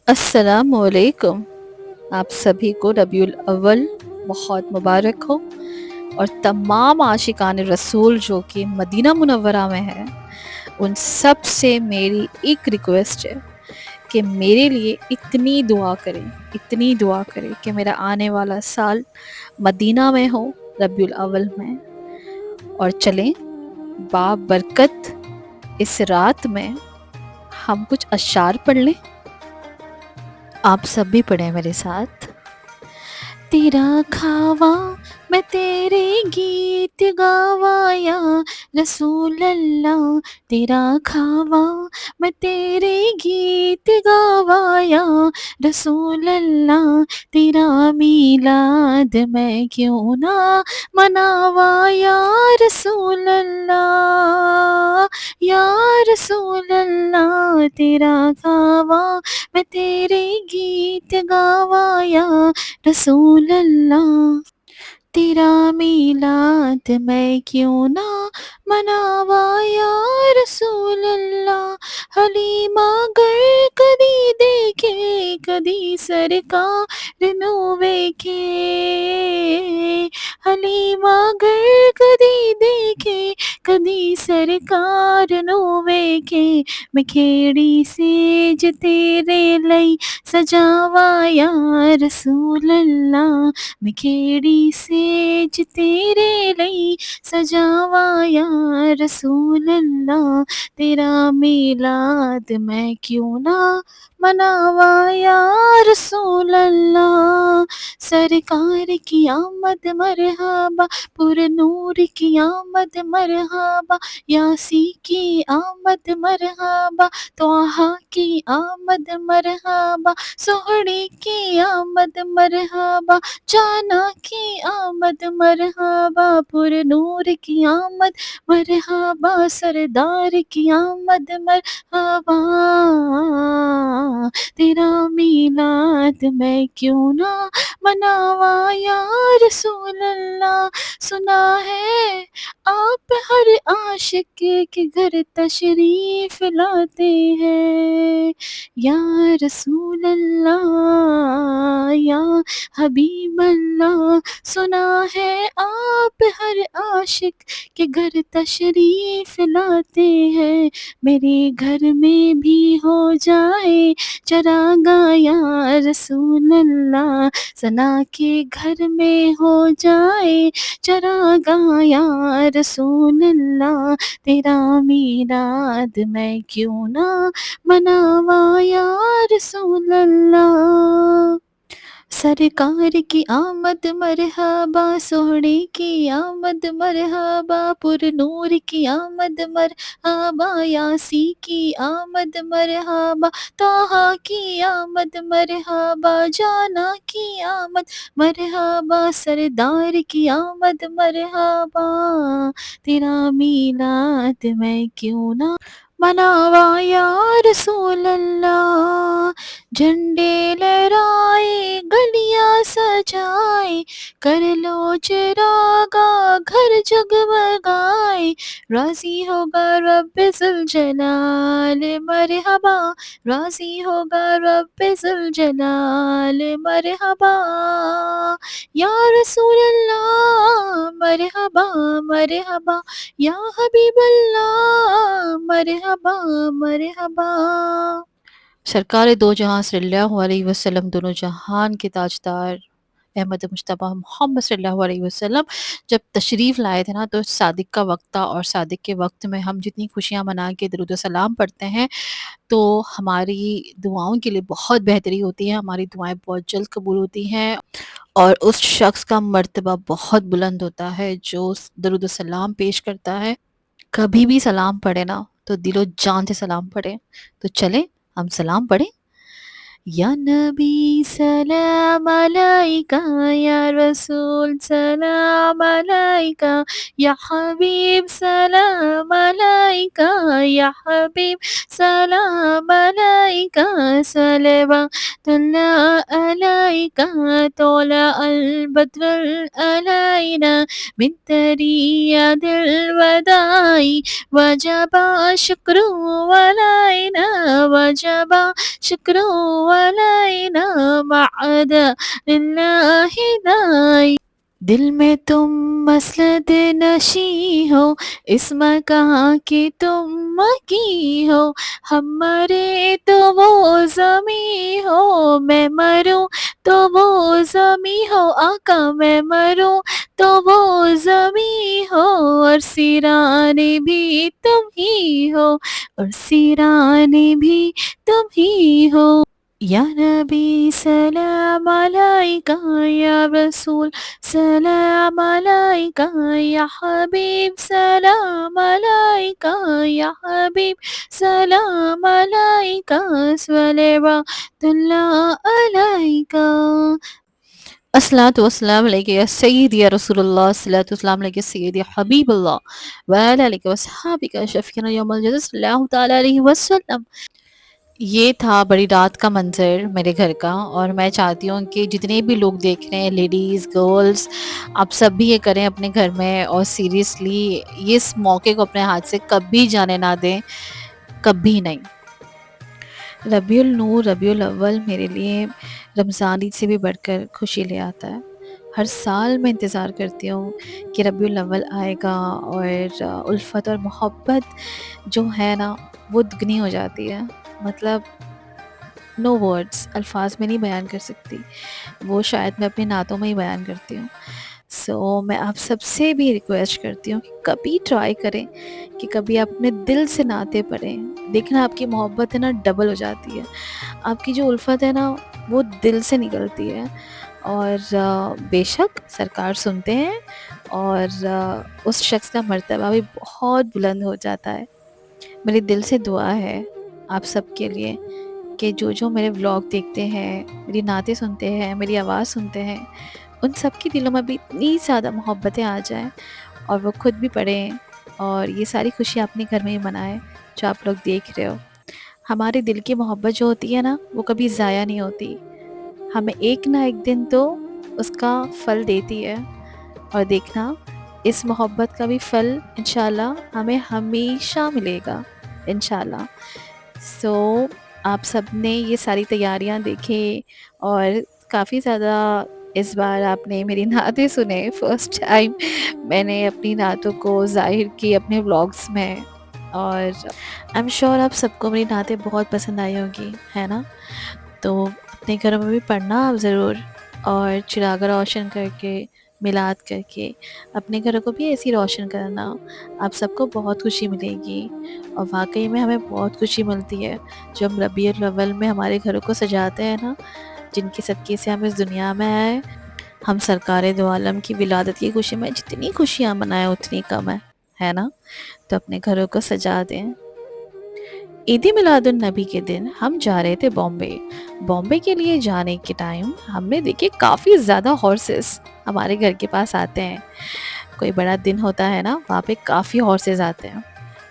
السلام علیکم. آپ سبھی کو ربیع الاول بہت مبارک ہو، اور تمام عاشقان رسول جو کہ مدینہ منورہ میں ہیں ان سب سے میری ایک ریکویسٹ ہے کہ میرے لیے اتنی دعا کریں کہ میرا آنے والا سال مدینہ میں ہو، ربیع الاول میں. اور چلیں بابرکت اس رات میں ہم کچھ اشعار پڑھ لیں. آپ سب بھی پڑھیں میرے ساتھ. تیرا کھاوا میں تیرے گیت گاوا یا رسول اللہ، تیرا کھاوا میں تیرے گیت گاوا یا رسول اللہ، تیرا میلاد میں کیوں نہ مناوا یا رسول اللہ، یا رسول اللہ. تیرا کھاوا میں تیرے گیت گاوا یا رسول اللہ، تیرا میلاد میں کیوں نہ مناوا یا رسول اللہ. حلیمہ گر کدی دیکھے کدی سرکار نو ویکھے، حلیمہ گر کدی دیکھے کدی سرکار نو ویکھے، میں کھیڑی سیج تیرے لئی سجاوا یا رسول اللہ، میں کھیڑی سیج تیرے لئی سجاوا یا رسول اللہ. تیرا میلاد میں کیوں نہ مناوا یا رسول اللہ. سرکار کی آمد مرحبا، پر نور کی آمد مرحبا، یاسی کی آمد مرحبا، طٰہٰ کی آمد مرحبا، سہڑی کی آمد مرحبا، جانا کی آمد مرحبا، پر نور کی آمد مرحبا، سردار کی آمد مرحبا. تیرا میلاد میں کیوں نہ مناوا یا رسول اللہ. سنا ہے آپ ہر عاشق کے گھر تشریف لاتے ہیں، یا رسول اللہ یا حبیب اللہ. سنا ہے آپ ہر عاشق کے گھر تشریف لاتے ہیں، میرے گھر میں بھی ہو جائے چراغاں یا رسول اللہ. ثنا کے گھر میں ہو جائے چراغاں یا رسول اللہ. تیرا میلاد میں کیوں نہ مناوا یا رسول اللہ. سرکار کی آمد مرحبا، سہڑے کی آمد مرحبا، پر نور کی آمد مرحبا، یاسی کی آمد مرحبا، طٰہٰ کی آمد مرحبا، جانا کی آمد مرحبا، سردار کی آمد مرحبا. تیرا میلاد میں کیوں نہ مناوا یا رسول اللہ. جھنڈے لہرائے گلیاں سجائے، کر لو چراغاں گھر جگمگائے، راضی ہوگا رب ذوالجلال مرحبا، راضی ہوگا رب ذوالجلال مرحبا. یا رسول اللہ مرحبا مرحبا، یا حبیب اللہ مرحبا مرحبا. سرکار دو جہاں صلی اللہ علیہ وسلم، دونوں جہان کے تاجدار احمد مجتبیٰ محمد صلی اللہ علیہ وسلم جب تشریف لائے تھے نا، تو صادق کا وقت تھا، اور صادق کے وقت میں ہم جتنی خوشیاں منا کے درود و سلام پڑھتے ہیں تو ہماری دعاؤں کے لیے بہت بہتری ہوتی ہے، ہماری دعائیں بہت جلد قبول ہوتی ہیں، اور اس شخص کا مرتبہ بہت بلند ہوتا ہے جو درود و سلام پیش کرتا ہے. کبھی بھی سلام پڑھے نا تو دل و جان سے سلام پڑھے. تو چلیں ہم سلام پڑھیں. یا نبی سلام علیکہ، یا رسول سلام علیکہ، یا حبیب سلام علیکہ، یا حبیب سلام علیکہ، صلوات اللہ علیکہ، طلع البدر علینا من ثنیات الوداع، وجب شکر علینا، وجب شکر علينا بعد لله داعي. دل میں تم مسلط نشیں ہو، اس مکان کی تم مکی ہو، ہم مرے تو وہ زمیں ہو، میں مروں تو وہ زمیں ہو، آقا میں مروں تو وہ زمیں ہو، اور سیرانے بھی تم ہی ہو، اور سیرانے بھی تم ہی ہو. یا نبی سلام علیکہ، یا رسول سلام علیکہ، یا حبیب سلام علیکہ، یا حبیب سلام علیکہ، صلوات اللہ علیکہ. الصلاۃ والسلام علیکہ یا سیدی یا رسول اللہ، الصلاۃ والسلام علیکہ سیدی حبیب اللہ وعلی آلہ وصحبہ شفیعنا یوم الجزا صلی اللہ تعالی علیہ وسلم. یہ تھا بڑی رات کا منظر میرے گھر کا، اور میں چاہتی ہوں کہ جتنے بھی لوگ دیکھ رہے ہیں، لیڈیز، گرلز، آپ سب بھی یہ کریں اپنے گھر میں، اور سیریسلی اس موقع کو اپنے ہاتھ سے کبھی جانے نہ دیں، کبھی نہیں. ربیع النور، ربیع الاول میرے لیے رمضان عید سے بھی بڑھ کر خوشی لے آتا ہے. ہر سال میں انتظار کرتی ہوں کہ ربیع الاول آئے گا، اور الفت اور محبت جو ہے نا وہ دگنی ہو جاتی ہے. مطلب نو ورڈز، الفاظ میں نہیں بیان کر سکتی، وہ شاید میں اپنی نعتوں میں ہی بیان کرتی ہوں. سو میں آپ سب سے بھی ریکویسٹ کرتی ہوں کہ کبھی ٹرائی کریں کہ کبھی آپ اپنے دل سے نعتیں پڑھیں. دیکھنا آپ کی محبت ہے نا ڈبل ہو جاتی ہے، آپ کی جو الفت ہے نا وہ دل سے نکلتی ہے. اور بے شک سرکار سنتے ہیں، اور اس شخص کا مرتبہ بھی بہت بلند ہو جاتا ہے. میری دل سے دعا ہے آپ سب کے لیے کہ جو میرے ولاگ دیکھتے ہیں، میری نعتیں سنتے ہیں، میری آواز سنتے ہیں، ان سب کی دلوں میں بھی اتنی زیادہ محبتیں آ جائیں، اور وہ خود بھی پڑھیں، اور یہ ساری خوشی اپنے گھر میں ہی منائیں جو آپ لوگ دیکھ رہے ہو. ہمارے دل کی محبت جو ہوتی ہے نا وہ کبھی ضائع نہیں ہوتی، ہمیں ایک نہ ایک دن تو اس کا پھل دیتی ہے. اور دیکھنا اس محبت کا بھی پھل انشاءاللہ ہمیں ہمیشہ ملے گا انشاءاللہ. سو آپ سب نے یہ ساری تیاریاں دیکھیں، اور کافی زیادہ اس بار آپ نے میری نعتیں سنے. فرسٹ ٹائم میں نے اپنی نعتوں کو ظاہر کی اپنے ولاگس میں، اور آئی ایم شیور آپ سب کو میری نعتیں بہت پسند آئی ہوگی، ہے نا؟ تو اپنے گھروں میں بھی پڑھنا آپ ضرور، اور چراغ روشن کر کے، میلاد کر کے اپنے گھروں کو بھی ایسی روشن کرنا. آپ سب کو بہت خوشی ملے گی، اور واقعی میں ہمیں بہت خوشی ملتی ہے جو ہم ربیع الاول میں ہمارے گھروں کو سجاتے ہیں نا، جن کے صدقے سے ہم اس دنیا میں آئے. ہم سرکار دو عالم کی ولادت کی خوشی میں جتنی خوشیاں منائیں اتنی کم ہے نا؟ تو اپنے گھروں کو سجا دیں. عید میلاد النبی کے دن ہم جا رہے تھے بامبے کے لیے. جانے کے ٹائم ہم نے دیکھے کافی زیادہ ہارسز ہمارے گھر کے پاس آتے ہیں. کوئی بڑا دن ہوتا ہے نا، وہاں پہ کافی ہارسز آتے ہیں.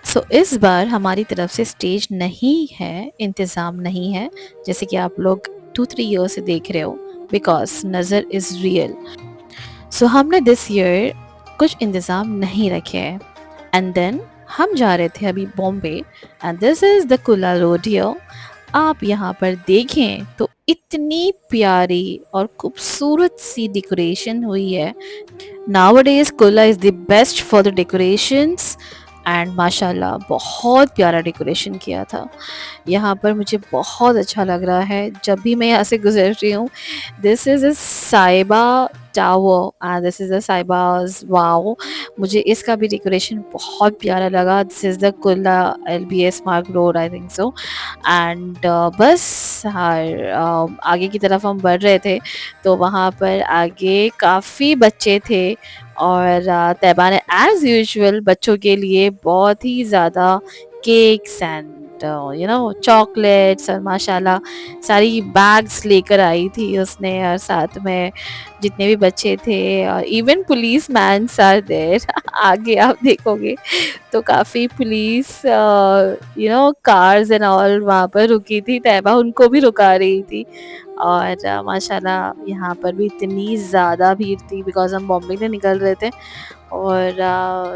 سو اس بار ہماری طرف سے اسٹیج نہیں ہے، انتظام نہیں ہے، جیسے کہ آپ لوگ 2-3 ایئر سے دیکھ رہے ہو، بیکاز نظر از ریئل. سو ہم نے دس ایئر کچھ انتظام نہیں رکھے ہیں. اینڈ دین ہم جا رہے تھے ابھی بامبے، اینڈ دس از دا کلا روڈیو. آپ یہاں پر دیکھیں تو اتنی پیاری اور خوبصورت سی ڈیکوریشن ہوئی ہے. Nowadays Kula is the best for the decorations, and ماشاء اللہ بہت پیارا ڈیکوریشن کیا تھا. یہاں پر مجھے بہت اچھا لگ رہا ہے جب بھی میں یہاں سے گزر رہی ہوں. دس از اے سائبہ ٹاور اینڈ دس از اے سائباز واو. مجھے اس کا بھی ڈیکوریشن بہت پیارا لگا. دس از دا کلا LBS mark road I think so. And بس آگے کی طرف ہم بڑھ رہے تھے تو وہاں پر آگے کافی بچے تھے، اور طیبہ نے ایز یوزول بچوں کے لیے بہت ہی زیادہ کیکس اینڈ چاکلیٹس اور ماشاء اللہ ساری بیگس لے کر آئی تھی اس نے، اور ساتھ میں جتنے بھی بچے تھے، even policemen are there. آگے آپ دیکھو گے تو کافی پولیس کارز اینڈ آل وہاں پر رکی تھی. طیبہ ان کو بھی رکا رہی تھی. اور ماشاء اللہ یہاں پر بھی اتنی زیادہ بھیڑ تھی بیکاز ہم بامبے سے نکل رہے تھے، اور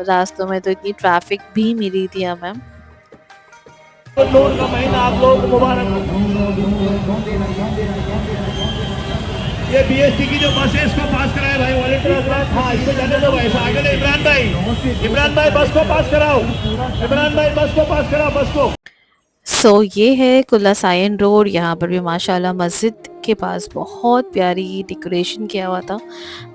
راستوں میں تو اتنی ٹریفک بھی ملی تھی ہمیں. نور کا مہینہ آپ لوگ مبارک. یہ بی ایس ٹی کی جو بس ہے اس کو پاس کرائے بھائی والنٹر حضرات. ہاں اس کو جانے دو بھائی, آگے نہیں. عمران بھائی بس کو پاس کراؤ. عمران بھائی بس کو پاس کراؤ, بس کو. سو یہ ہے کلا سائن روڈ. یہاں پر بھی ماشاءاللہ مسجد کے پاس بہت پیاری ڈیکوریشن کیا ہوا تھا.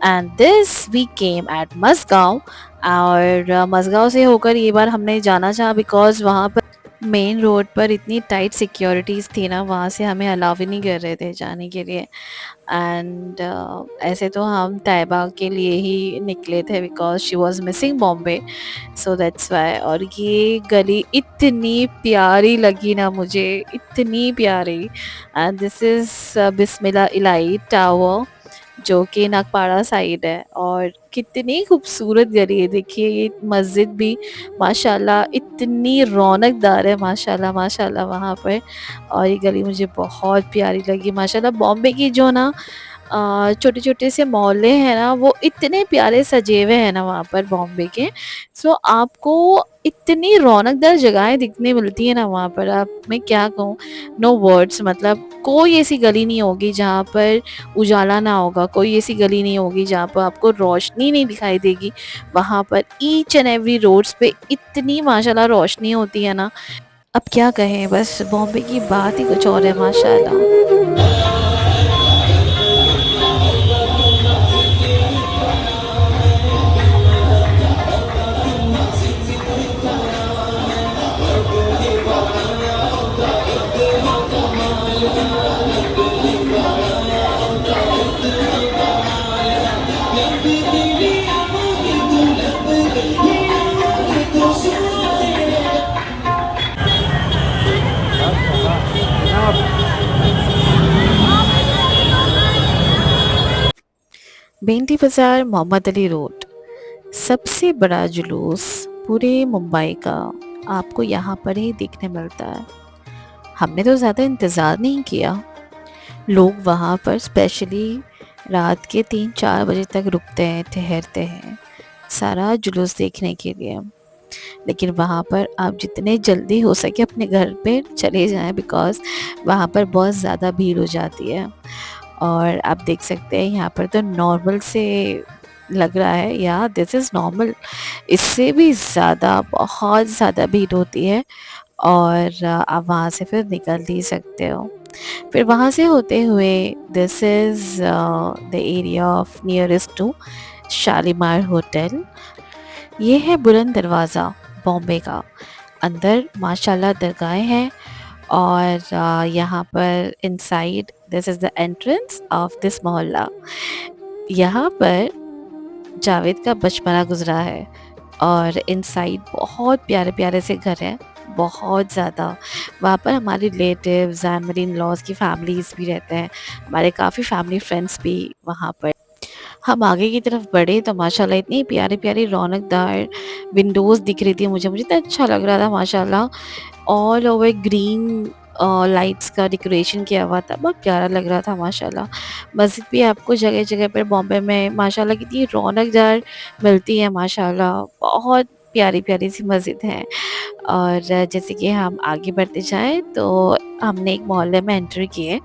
And this we came at Mazgaon. اور مسگاؤں سے ہو کر یہ بار ہم نے جانا چاہا بیکاز وہاں پر مین روڈ پر اتنی ٹائٹ سیکیورٹیز تھی نا, وہاں سے ہمیں الاؤ بھی نہیں کر رہے تھے جانے کے لیے. اینڈ ایسے تو ہم طیبہ کے لیے ہی نکلے تھے because she was missing Bombay, so that's why. اور یہ گلی اتنی پیاری لگی نا مجھے, اتنی پیاری. اینڈ دس از بسم اللہ الہی ٹاور جو کہ ناگپاڑا سائڈ ہے. اور کتنی خوبصورت گلی ہے, دیکھیے یہ مسجد بھی ماشاءاللہ اتنی رونق دار ہے ماشاءاللہ ماشاءاللہ وہاں پہ. اور یہ گلی مجھے بہت پیاری لگی ماشاءاللہ. بامبے کی جو نا چھوٹے چھوٹے سے محلے ہیں نا, وہ اتنے پیارے سجے ہوئے ہیں نا وہاں پر بامبے کے. سو آپ کو اتنی رونق دار جگہیں دکھنے ملتی ہیں نا وہاں پر, آپ میں کیا کہوں, نو ورڈس. مطلب کوئی ایسی گلی نہیں ہوگی جہاں پر اجالا نہ ہوگا, کوئی ایسی گلی نہیں ہوگی جہاں پر آپ کو روشنی نہیں دکھائی دے گی. وہاں پر ایچ اینڈ ایوری روڈس پہ اتنی ماشاءاللہ روشنی ہوتی ہے نا, اب کیا کہیں, بس بامبے کی بات ہی کچھ اور ہے ماشاءاللہ. بینٹی بازار, محمد علی روڈ. سب سے بڑا جلوس پورے ممبئی کا آپ کو یہاں پر ہی دیکھنے ملتا ہے. ہم نے تو زیادہ انتظار نہیں کیا. لوگ وہاں پر اسپیشلی رات کے 3-4 بجے تک رکتے ہیں, ٹھہرتے ہیں سارا جلوس دیکھنے کے لیے. لیکن وہاں پر آپ جتنے جلدی ہو سکے اپنے گھر پہ چلے جائیں بیکاز وہاں پر بہت زیادہ بھیڑ ہو جاتی ہے. اور آپ دیکھ سکتے ہیں یہاں پر تو نارمل سے لگ رہا ہے, یا دس از نارمل, اس سے بھی زیادہ بہت زیادہ بھیڑ ہوتی ہے. اور آپ وہاں سے پھر نکل نہیں سکتے ہو. پھر وہاں سے ہوتے ہوئے this is the area of nearest to Shalimar hotel. یہ ہے بلند دروازہ بامبے کا. اندر ماشاءاللہ درگاہیں ہیں. اور یہاں پر inside this is the entrance of this محلہ. یہاں پر جاوید کا بچپنا گزرا ہے. اور انسائڈ بہت پیارے پیارے سے گھر ہیں, بہت زیادہ. وہاں پر ہمارے ریلیٹیوز اینڈ میری ان لاز کی فیملیز بھی رہتے ہیں, ہمارے کافی فیملی فرینڈس بھی وہاں پر. ہم آگے کی طرف بڑھے تو ماشاءاللہ اتنی پیاری پیاری رونق دار ونڈوز دکھ رہی تھی مجھے تو اچھا لگ رہا تھا ماشاءاللہ. آل اوور گرین لائٹس کا ڈیکوریشن کیا ہوا تھا, بہت پیارا لگ رہا تھا ماشاءاللہ. مسجد بھی آپ کو جگہ جگہ پر بامبے میں ماشاءاللہ کتنی رونق دار ملتی ہے ماشاءاللہ, بہت پیاری پیاری سی مسجد ہیں. اور جیسے کہ ہم آگے بڑھتے جائیں تو ہم نے ایک محلے میں انٹر کیے,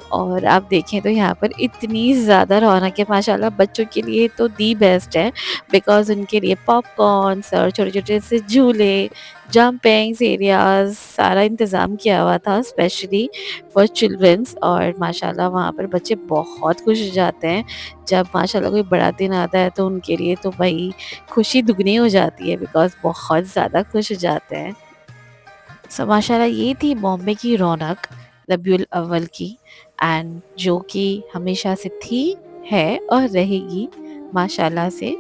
اور آپ دیکھیں تو یہاں پر اتنی زیادہ رونق ہے ماشاءاللہ. بچوں کے لیے تو دی بیسٹ ہے بیکاز ان کے لیے پاپ کارنس اور چھوٹے چھوٹے سے جھولے, جمپنگس ایریاز سارا انتظام کیا ہوا تھا اسپیشلی فار چلڈرنس. اور ماشاءاللہ وہاں پر بچے بہت خوش ہو جاتے ہیں جب ماشاءاللہ کوئی بڑا دن آتا ہے, تو ان کے لیے تو بھائی خوشی دگنی ہو جاتی ہے بیکاز بہت زیادہ خوش ہو جاتے ہیں. سو ماشاءاللہ یہ تھی بامبے کی رونق ربیع الاول کی, اینڈ جو کہ ہمیشہ سے تھی, ہے اور رہے گی ماشاءاللہ سے,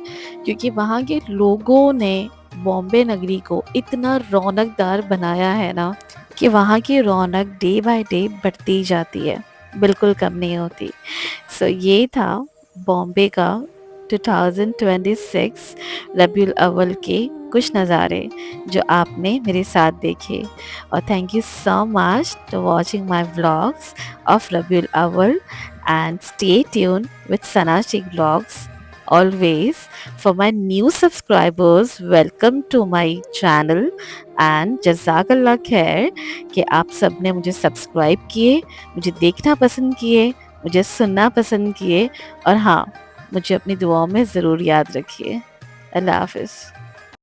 کیونکہ وہاں کے لوگوں نے بامبے نگری کو اتنا رونق دار بنایا ہے نا کہ وہاں کی رونق ڈے بائی ڈے بڑھتی جاتی ہے, بالکل کم نہیں ہوتی. سو یہ تھا بامبے کا 2026 ربیع الاول کے کچھ نظارے جو آپ نے میرے ساتھ دیکھے. اور thank you so much to watching my vlogs of ربیع الاول, and stay tuned with Sana Sheikh Vlogs always. For my new subscribers, welcome to my channel, and جزاک اللہ خیر کہ آپ سب نے مجھے سبسکرائب کیے، مجھے دیکھنا پسند کیے، مجھے سننا پسند کیے، اور ہاں، مجھے اپنی دعاؤں میں ضرور یاد رکھیے۔ اللہ حافظ۔